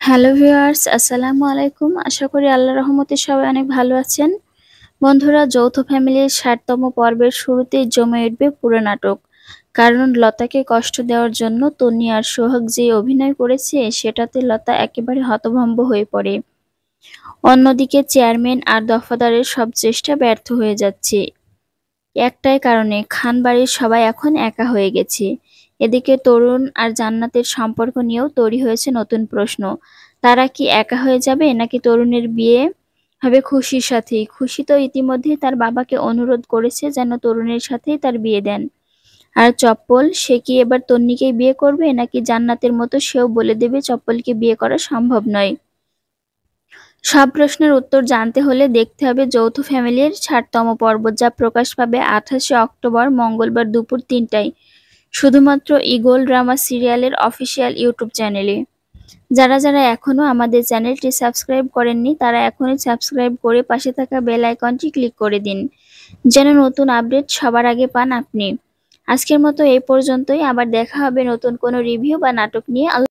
Hello viewers, আসসালামু আলাইকুম। আশা করি আল্লাহর রহমতে সবাই অনেক ভালো আছেন। বন্ধুরা, যৌথ ফ্যামিলির ৬০তম পর্বের শুরুতেই জমে উঠবে পুরো নাটক। কারণ লতাকে কষ্ট দেওয়ার জন্য তন্নি আর সোহাগ যে অভিনয় করেছে সেটাতে লতা একেবারে হতভম্ব হয়ে পড়ে। অন্যদিকে চেয়ারম্যান আর দফাদারের সব চেষ্টা ব্যর্থ হয়ে যাচ্ছে একটাই কারণে, খান বাড়ির সবাই এখন একা হয়ে গেছে। এদিকে তরুণ আর জান্নাতের সম্পর্ক নিয়েও তৈরি হয়েছে নতুন প্রশ্ন। তারা কি একা হয়ে যাবে নাকি তরুণের বিয়ে হবে খুশির সাথেই? খুশি তো ইতিমধ্যেই তার বাবাকে অনুরোধ করেছে যেন তরুণের সাথেই তার বিয়ে দেন। আর চপ্পল, সে কি এবার তন্নিকেই বিয়ে করবে নাকি জান্নাতের মতো সেও বলে দেবে চপ্পলকে বিয়ে করা সম্ভব নয়? সব প্রশ্নের উত্তর জানতে হলে দেখতে হবে যৌথ ফ্যামিলির ৬০তম পর্ব, যা প্রকাশ পাবে ২৮শে অক্টোবর মঙ্গলবার দুপুর ৩টায় শুধুমাত্র ঈগল ড্রামা সিরিয়ালের অফিসিয়াল ইউটিউব চ্যানেলে। যারা এখনও আমাদের চ্যানেলটি সাবস্ক্রাইব করেননি তারা এখনই সাবস্ক্রাইব করে পাশে থাকা বেল আইকনটি ক্লিক করে দিন, যেন নতুন আপডেট সবার আগে পান আপনি। আজকের মতো এই পর্যন্তই, আবার দেখা হবে নতুন কোনো রিভিউ বা নাটক নিয়ে।